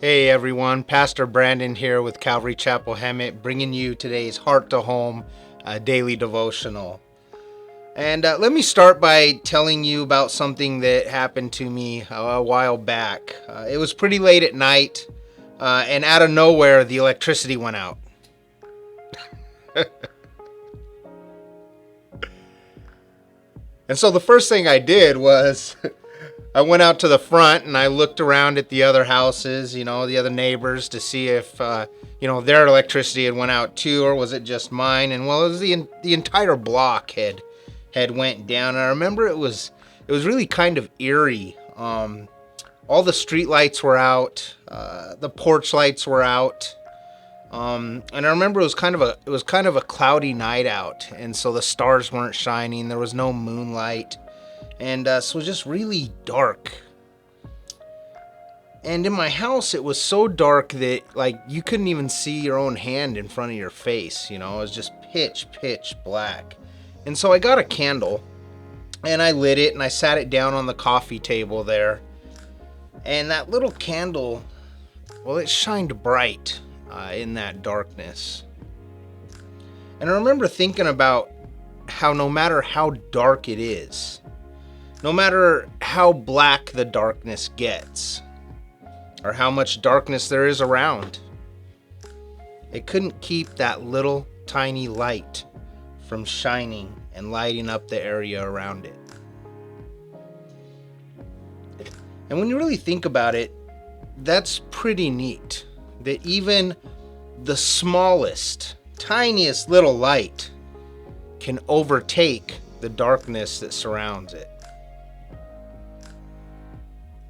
Hey everyone, Pastor Brandon here with Calvary Chapel Hemet, bringing you today's Heart to Home daily devotional. And let me start by telling you about something that happened to me a while back. It was pretty late at night, and out of nowhere, the electricity went out. And so the first thing I did was I went out to the front and I looked around at the other houses, the other neighbors, to see if, their electricity had went out too, or was it just mine? And well, it was the entire block had went down. And I remember it was really kind of eerie. All the street lights were out, the porch lights were out. And I remember it was kind of a cloudy night out, and so the stars weren't shining. There was no moonlight, and so it was just really dark. And in my house, it was so dark that you couldn't even see your own hand in front of your face. It was just pitch black. And so I got a candle, and I lit it, and I sat it down on the coffee table there. And that little candle, well, it shined bright in that darkness. And I remember thinking about how no matter how dark it is, no matter how black the darkness gets, or how much darkness there is around, it couldn't keep that little tiny light from shining and lighting up the area around it. And when you really think about it, that's pretty neat. That even the smallest, tiniest little light can overtake the darkness that surrounds it.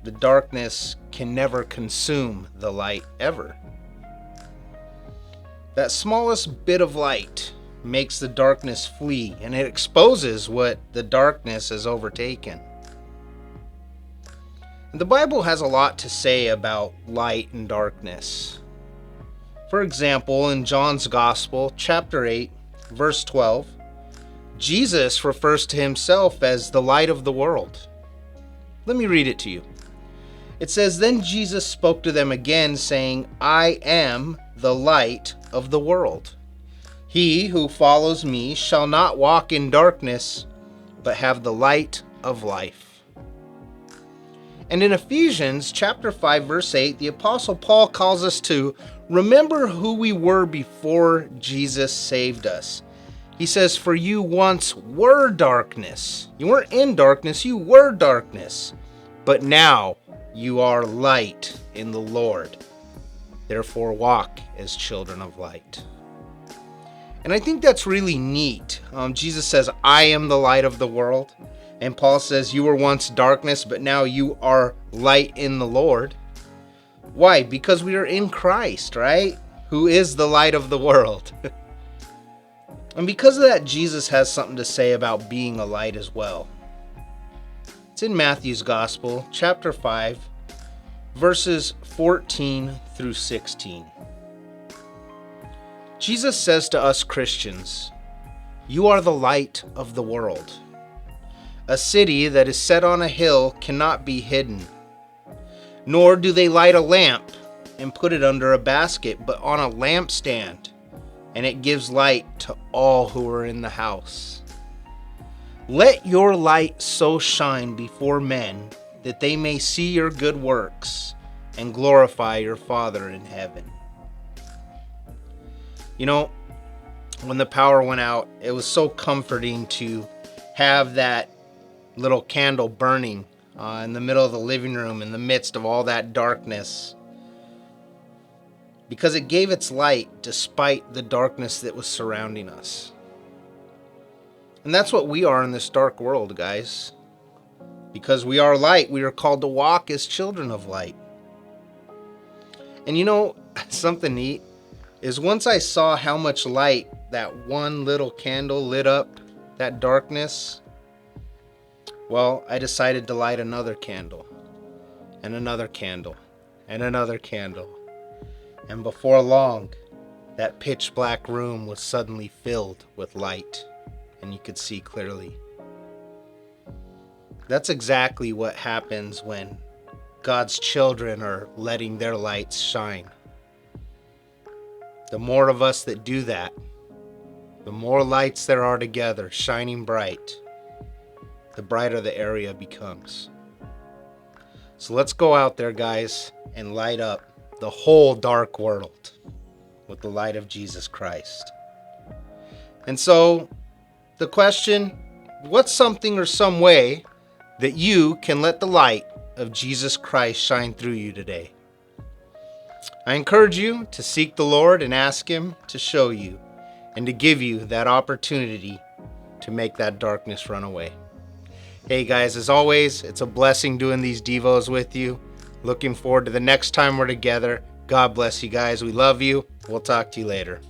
The darkness can never consume the light ever. That smallest bit of light makes the darkness flee, and it exposes what the darkness has overtaken. The Bible has a lot to say about light and darkness. For example, in John's Gospel, chapter 8, verse 12, Jesus refers to himself as the light of the world. Let me read it to you. It says, "Then Jesus spoke to them again, saying, I am the light of the world. He who follows me shall not walk in darkness, but have the light of life." And in Ephesians chapter 5, verse 8, the Apostle Paul calls us to remember who we were before Jesus saved us. He says, "For you once were darkness." You weren't in darkness, you were darkness. "But now you are light in the Lord. Therefore walk as children of light." And I think that's really neat. Jesus says, "I am the light of the world." And Paul says, "You were once darkness, but now you are light in the Lord." Why? Because we are in Christ, right? Who is the light of the world. And because of that, Jesus has something to say about being a light as well. It's in Matthew's Gospel, chapter 5, verses 14 through 16. Jesus says to us Christians, "You are the light of the world. A city that is set on a hill cannot be hidden. Nor do they light a lamp and put it under a basket, but on a lampstand, and it gives light to all who are in the house. Let your light so shine before men that they may see your good works and glorify your Father in heaven." When the power went out, it was so comforting to have that little candle burning in the middle of the living room in the midst of all that darkness, because it gave its light despite the darkness that was surrounding us. And that's what we are in this dark world, guys. Because we are light, we are called to walk as children of light. And something neat is once I saw how much light that one little candle lit up that darkness, well, I decided to light another candle, and another candle, and another candle. And before long, that pitch black room was suddenly filled with light, and you could see clearly. That's exactly what happens when God's children are letting their lights shine. The more of us that do that, the more lights there are together, shining bright, the brighter the area becomes. So let's go out there, guys, and light up the whole dark world with the light of Jesus Christ. And so, the question, what's something or some way that you can let the light of Jesus Christ shine through you today? I encourage you to seek the Lord and ask Him to show you and to give you that opportunity to make that darkness run away. Hey guys, as always, it's a blessing doing these devos with you. Looking forward to the next time we're together. God bless you guys. We love you. We'll talk to you later.